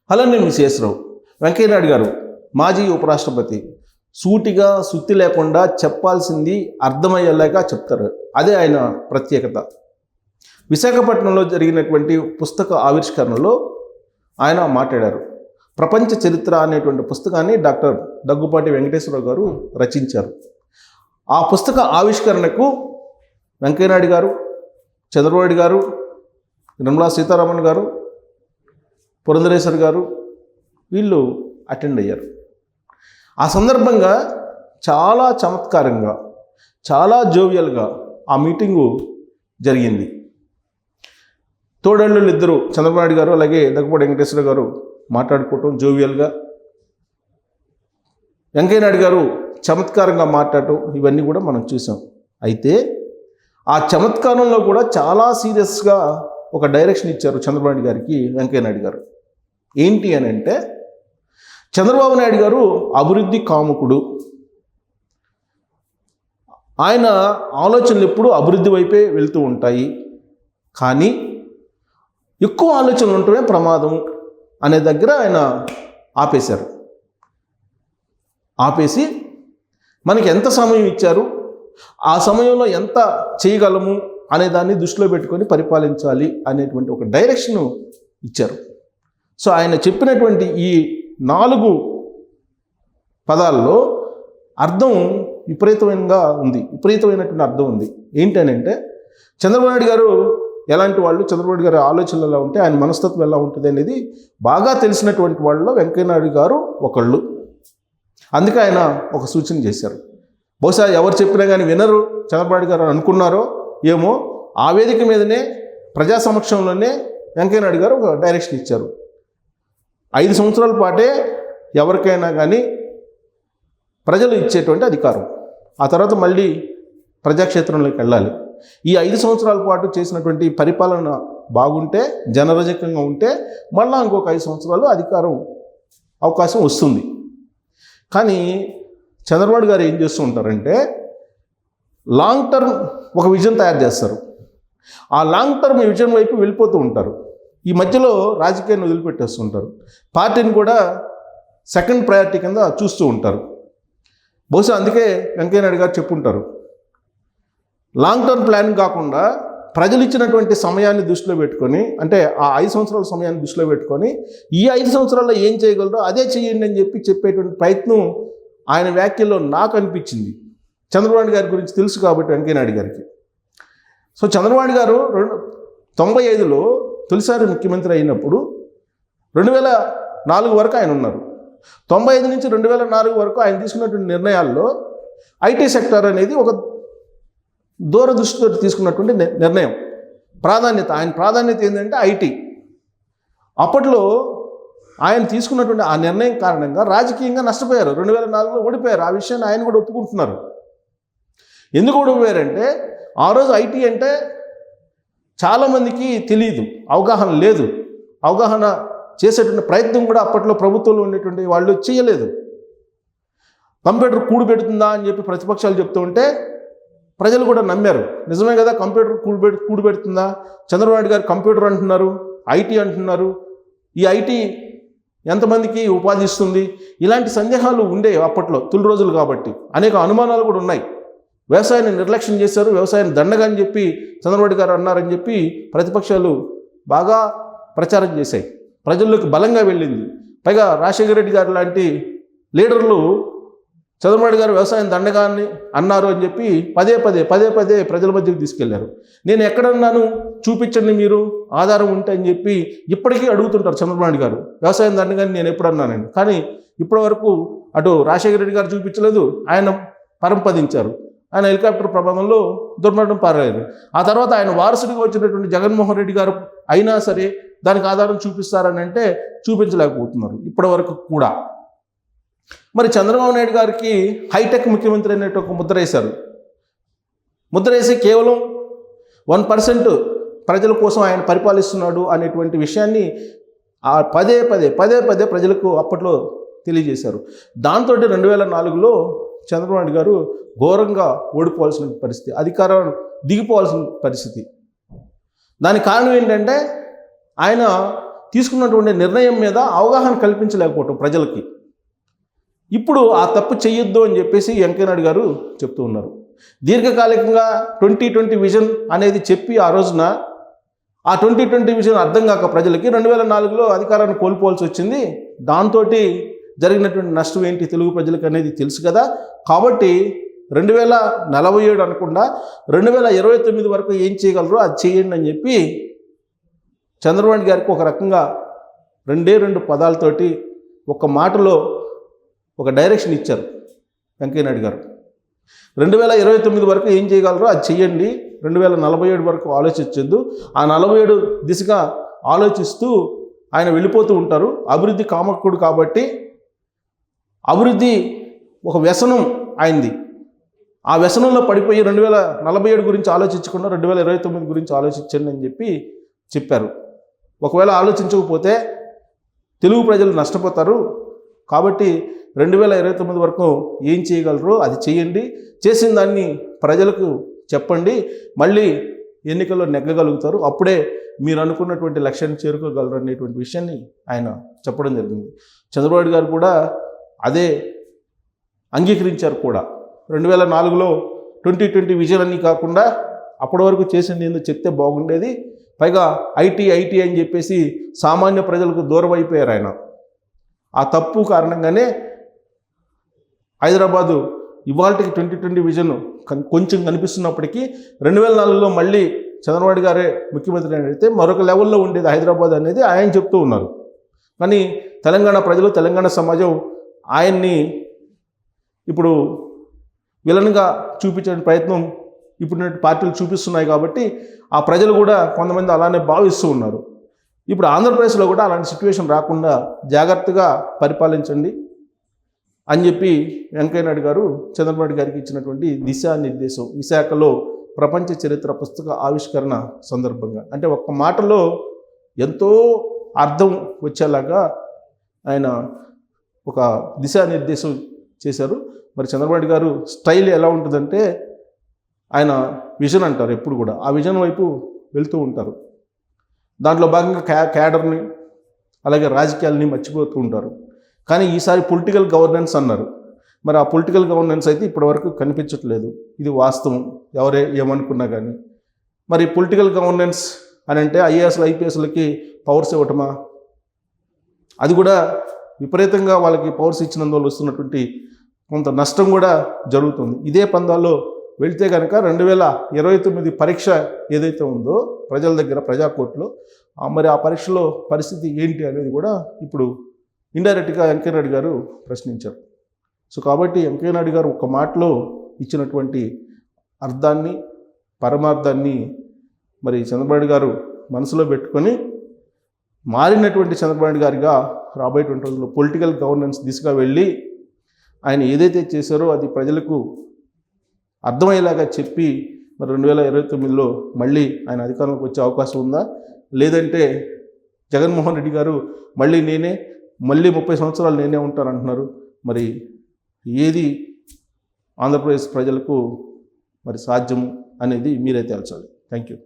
Hello, నేను శేషరావు. వెంకయ్యనాయుడు గారు మాజీ ఉపరాష్ట్రపతి సూటిగా సుత్తి లేకుండా చెప్పాల్సింది అర్థమయ్యేలాగా చెప్తారు. అదే ఆయన ప్రత్యేకత. విశాఖపట్నంలో జరిగినటువంటి పుస్తక ఆవిష్కరణలో ఆయన మాట్లాడారు. ప్రపంచ చరిత్ర అనేటువంటి పుస్తకాన్ని డాక్టర్ దగ్గుపాటి వెంకటేశ్వరరావు గారు రచించారు. ఆ పుస్తక ఆవిష్కరణకు వెంకయ్యనాయుడు గారు, చంద్రబాబు గారు, నిర్మలా సీతారామన్ గారు, పురంధరేశ్వర్ గారు వీళ్ళు అటెండ్ అయ్యారు. ఆ సందర్భంగా చాలా చమత్కారంగా, చాలా జోవియల్గా ఆ మీటింగు జరిగింది. తోడళ్ళు ఇద్దరు, చంద్రబాబు నాయుడు గారు అలాగే దగ్గుపాటి వెంకటేశ్వర గారు మాట్లాడుకోవటం జోవియల్గా, వెంకయ్యనాయుడు గారు చమత్కారంగా మాట్లాడటం, ఇవన్నీ కూడా మనం చూసాం. అయితే ఆ చమత్కారంలో కూడా చాలా సీరియస్గా ఒక డైరెక్షన్ ఇచ్చారు చంద్రబాబు నాయుడు గారికి వెంకయ్యనాయుడు గారు. ఏంటి అని అంటే, చంద్రబాబు నాయుడు గారు అభివృద్ధి కాముకుడు. ఆయన ఆలోచనలు ఎప్పుడూ అభివృద్ధి వైపే వెళ్తూ ఉంటాయి. కానీ ఎక్కువ ఆలోచనలు ఉండటమే ప్రమాదం అనే దగ్గర ఆయన ఆపేశారు. ఆపేసి మనకి ఎంత సమయం ఇచ్చారు, ఆ సమయంలో ఎంత చేయగలము అనే దాన్ని దృష్టిలో పెట్టుకొని పరిపాలించాలి అనేటువంటి ఒక డైరెక్షను ఇచ్చారు. సో ఆయన చెప్పినటువంటి ఈ 4 పదాల్లో అర్థం విపరీతమైనటువంటి అర్థం ఉంది. ఏంటనంటే, చంద్రబాబు నాయుడు గారు ఎలాంటి వాళ్ళు, చంద్రబాబు నాయుడు గారి ఆలోచనలు ఎలా ఉంటాయి, ఆయన మనస్తత్వం ఎలా ఉంటుంది అనేది బాగా తెలిసినటువంటి వాళ్ళలో వెంకయ్యనాయుడు గారు ఒకళ్ళు. అందుకే ఆయన ఒక సూచన చేశారు. బహుశా ఎవరు చెప్పినా కానీ వినరు చంద్రబాబు నాయుడు గారు అనుకున్నారో ఏమో, ఆ వేదిక మీదనే ప్రజా సమక్షంలోనే వెంకయ్యనాయుడు గారు ఒక డైరెక్షన్ ఇచ్చారు. 5 సంవత్సరాల పాటే ఎవరికైనా కానీ ప్రజలు ఇచ్చేటువంటి అధికారం, ఆ తర్వాత మళ్ళీ ప్రజాక్షేత్రంలోకి వెళ్ళాలి. ఈ 5 సంవత్సరాల పాటు చేసినటువంటి పరిపాలన బాగుంటే, జనరజకంగా ఉంటే మళ్ళీ ఇంకొక 5 సంవత్సరాలు అవకాశం వస్తుంది. కానీ చంద్రబాబు గారు ఏం చేస్తూ ఉంటారంటే, లాంగ్ టర్మ్ ఒక విజన్ తయారు చేస్తారు. ఆ లాంగ్ టర్మ్ విజన్ వైపు వెళ్ళిపోతూ ఉంటారు. ఈ మధ్యలో రాజకీయాన్ని వదిలిపెట్టేస్తుంటారు. పార్టీని కూడా సెకండ్ ప్రయారిటీ కింద చూస్తూ ఉంటారు. బహుశా అందుకే వెంకయ్యనాయుడు గారు చెప్పుంటారు, లాంగ్ టర్మ్ ప్లాన్ కాకుండా ప్రజలు ఇచ్చినటువంటి సమయాన్ని దృష్టిలో పెట్టుకొని, అంటే ఆ 5 సంవత్సరాల సమయాన్ని దృష్టిలో పెట్టుకొని ఈ 5 సంవత్సరాల్లో ఏం చేయగలరో అదే చేయండి అని చెప్పేటువంటి ప్రయత్నం ఆయన వ్యాఖ్యల్లో నాకు అనిపించింది. చంద్రబాబు గారి గురించి తెలుసు కాబట్టి వెంకయ్యనాయుడు గారికి. సో చంద్రబాబు గారు 95లో తొలిసారి ముఖ్యమంత్రి అయినప్పుడు 2004 వరకు ఆయన ఉన్నారు. 95 నుంచి 2004 వరకు ఆయన తీసుకున్నటువంటి నిర్ణయాల్లో ఐటీ సెక్టర్ అనేది ఒక దూరదృష్టితో తీసుకున్నటువంటి నిర్ణయం. ఆయన ప్రాధాన్యత ఏంటంటే ఐటీ. అప్పట్లో ఆయన తీసుకున్నటువంటి ఆ నిర్ణయం కారణంగా రాజకీయంగా నష్టపోయారు. 2004లో ఓడిపోయారు. ఆ విషయాన్ని ఆయన కూడా ఒప్పుకుంటున్నారు. ఎందుకు ఓడిపోయారంటే, ఆ రోజు ఐటీ అంటే చాలామందికి తెలియదు, అవగాహన లేదు. అవగాహన చేసేటువంటి ప్రయత్నం కూడా అప్పట్లో ప్రభుత్వంలో ఉండేటువంటి వాళ్ళు చేయలేదు. కంప్యూటర్ కూడు పెడుతుందా అని చెప్పి ప్రతిపక్షాలు చెప్తూ ఉంటే ప్రజలు కూడా నమ్మారు. నిజమే కదా, కంప్యూటర్ కూడు పెడుతుందా, చంద్రబాబు నాయుడు గారు కంప్యూటర్ అంటున్నారు, ఐటీ అంటున్నారు, ఈ ఐటీ ఎంతమందికి ఉపాధి ఇస్తుంది, ఇలాంటి సందేహాలు ఉండేవి అప్పట్లో, తొలి రోజులు కాబట్టి. అనేక అనుమానాలు కూడా ఉన్నాయి. వ్యవసాయాన్ని నిర్లక్ష్యం చేశారు, వ్యవసాయాన్ని దండగా అని చెప్పి చంద్రబాబు గారు అన్నారని చెప్పి ప్రతిపక్షాలు బాగా ప్రచారం చేశాయి. ప్రజల్లోకి బలంగా వెళ్ళింది. పైగా రాజశేఖర రెడ్డి గారు లాంటి లీడర్లు చంద్రబాబు గారు వ్యవసాయం దండగాన్ని అన్నారు అని చెప్పి పదే పదే ప్రజల మధ్యకి తీసుకెళ్లారు. నేను ఎక్కడన్నాను చూపించండి మీరు, ఆధారం ఉంటే అని చెప్పి ఇప్పటికీ అడుగుతుంటారు చంద్రబాబు గారు. వ్యవసాయం దండగాని నేను ఎప్పుడు అన్నానండి, కానీ ఇప్పటి వరకు అటు రాజశేఖర రెడ్డి గారు చూపించలేదు, ఆయన పరంపదించారు. ఆయన హెలికాప్టర్ ప్రమాదంలో దుర్మరణం పారారు. ఆ తర్వాత ఆయన వారసుడిగా వచ్చినటువంటి జగన్మోహన్ రెడ్డి గారు అయినా సరే దానికి ఆధారం చూపిస్తారని అంటే చూపించలేకపోతున్నారు ఇప్పటి వరకు కూడా. మరి చంద్రబాబు నాయుడు గారికి హైటెక్ ముఖ్యమంత్రి అనేటువంటి ఒక ముద్ర వేశారు. ముద్ర వేసి కేవలం 1% ప్రజల కోసం ఆయన పరిపాలిస్తున్నాడు అనేటువంటి విషయాన్ని పదే పదే ప్రజలకు అప్పట్లో తెలియజేశారు. దాంతో 2004లో చంద్రబాబు నాయుడు గారు ఘోరంగా ఓడిపోవాల్సిన పరిస్థితి, అధికారం దిగిపోవాల్సిన పరిస్థితి. దానికి కారణం ఏంటంటే, ఆయన తీసుకున్నటువంటి నిర్ణయం మీద అవగాహన కల్పించలేకపోవటం ప్రజలకి. ఇప్పుడు ఆ తప్పు చెయ్యొద్దు అని చెప్పేసి వెంకయ్యనాయుడు గారు చెప్తూ ఉన్నారు. దీర్ఘకాలికంగా 2020 విజన్ అనేది చెప్పి ఆ రోజున ఆ 2020 విజన్ అర్థం కాక ప్రజలకి 2004లో అధికారాన్ని కోల్పోవాల్సి వచ్చింది. దాంతో జరిగినటువంటి నష్టం ఏంటి తెలుగు ప్రజలకు అనేది తెలుసు కదా. కాబట్టి 2047 అనకుండా 2029 వరకు ఏం చేయగలరో అది చేయండి అని చెప్పి చంద్రబాబు గారికి ఒక రకంగా 2 పదాలతోటి ఒక మాటలో ఒక డైరెక్షన్ ఇచ్చారు వెంకయ్యనాయుడు గారు. 2029 వరకు ఏం చేయగలరో అది చెయ్యండి, 2047 వరకు ఆలోచించొద్దు. ఆ 47 దిశగా ఆలోచిస్తూ ఆయన వెళ్ళిపోతూ ఉంటారు. అభివృద్ధి కామకుడు కాబట్టి అభివృద్ధి ఒక వ్యసనం ఆయనది. ఆ వ్యసనంలో పడిపోయి 2047 గురించి ఆలోచించకుండా 2029 గురించి ఆలోచించండి అని చెప్పారు. ఒకవేళ ఆలోచించకపోతే తెలుగు ప్రజలు నష్టపోతారు. కాబట్టి 2029 వరకు ఏం చేయగలరో అది చేయండి, చేసిన దాన్ని ప్రజలకు చెప్పండి, మళ్ళీ ఎన్నికల్లో నెగ్గగలుగుతారు, అప్పుడే మీరు అనుకున్నటువంటి లక్ష్యాన్ని చేరుకోగలరు అనేటువంటి విషయాన్ని ఆయన చెప్పడం జరిగింది. చంద్రబాబు గారు కూడా అదే అంగీకరించారు కూడా. 2004లో 2020 విజన్ అని కాకుండా అప్పటి వరకు చేసింది ఏందో చెప్తే బాగుండేది. పైగా ఐటీ అని చెప్పేసి సామాన్య ప్రజలకు దూరం అయిపోయారు ఆయన. ఆ తప్పు కారణంగానే హైదరాబాదు ఇవాళకి 2020 విజన్ కొంచెం కనిపిస్తున్నప్పటికీ 2004లో మళ్ళీ చంద్రబాబు గారే ముఖ్యమంత్రి అయితే మరొక లెవెల్లో ఉండేది హైదరాబాద్ అనేది ఆయన చెప్తూ ఉన్నారు. కానీ తెలంగాణ ప్రజలు, తెలంగాణ సమాజం ఆయన్ని ఇప్పుడు విలన్గా చూపించే ప్రయత్నం ఇప్పుడు పార్టీలు చూపిస్తున్నాయి. కాబట్టి ఆ ప్రజలు కూడా కొంతమంది అలానే భావిస్తూ ఉన్నారు. ఇప్పుడు ఆంధ్రప్రదేశ్లో కూడా అలాంటి సిచ్యువేషన్ రాకుండా జాగ్రత్తగా పరిపాలించండి అని చెప్పి వెంకయ్యనాయుడు గారు చంద్రబాబు గారికి ఇచ్చినటువంటి దిశానిర్దేశం విశాఖలో ప్రపంచ చరిత్ర పుస్తక ఆవిష్కరణ సందర్భంగా. అంటే ఒక్క మాటలో ఎంతో అర్థం వచ్చేలాగా ఆయన ఒక దిశానిర్దేశం చేశారు. మరి చంద్రబాబు గారు స్టైల్ ఎలా ఉంటుందంటే ఆయన విజన్ అంటారు ఎప్పుడు కూడా, ఆ విజన్ వైపు వెళ్తూ ఉంటారు. దాంట్లో భాగంగా క్యాడర్ని అలాగే రాజకీయాలని మర్చిపోతూ ఉంటారు. కానీ ఈసారి పొలిటికల్ గవర్నెన్స్ అన్నారు. మరి ఆ పొలిటికల్ గవర్నెన్స్ అయితే ఇప్పటివరకు కనిపించట్లేదు. ఇది వాస్తవం, ఎవరే ఏమనుకున్నా కానీ. మరి పొలిటికల్ గవర్నెన్స్ అని అంటే ఐఏఎస్లు ఐపీఎస్లకి పవర్స్ ఇవ్వటమా? అది కూడా విపరీతంగా వాళ్ళకి పవర్స్ ఇచ్చినందువల్ల వస్తున్నటువంటి కొంత నష్టం కూడా జరుగుతుంది. ఇదే పందాల్లో వెళితే కనుక 2029 పరీక్ష ఏదైతే ఉందో ప్రజల దగ్గర ప్రజాకోర్టులో, మరి ఆ పరీక్షలో పరిస్థితి ఏంటి అనేది కూడా ఇప్పుడు ఇండైరెక్ట్గా వెంకయ్యనాయుడు గారు ప్రశ్నించారు. సో కాబట్టి వెంకయ్యనాయుడు గారు ఒక మాటలో ఇచ్చినటువంటి అర్థాన్ని, పరమార్థాన్ని మరి చంద్రబాబు గారు మనసులో పెట్టుకొని మారినటువంటి చంద్రబాబు గారిగా రాబోయేటువంటి రోజుల్లో పొలిటికల్ గవర్నెన్స్ దిశగా వెళ్ళి ఆయన ఏదైతే చేశారో అది ప్రజలకు అర్థమయ్యేలాగా చెప్పి మరి 2029లో మళ్ళీ ఆయన అధికారంలోకి వచ్చే అవకాశం ఉందా? లేదంటే జగన్మోహన్ రెడ్డి గారు మళ్ళీ 30 సంవత్సరాలు నేనే ఉంటానంటున్నారు. మరి ఏది ఆంధ్రప్రదేశ్ ప్రజలకు మరి సాధ్యము అనేది మీరే తేల్చాలి. Thank you.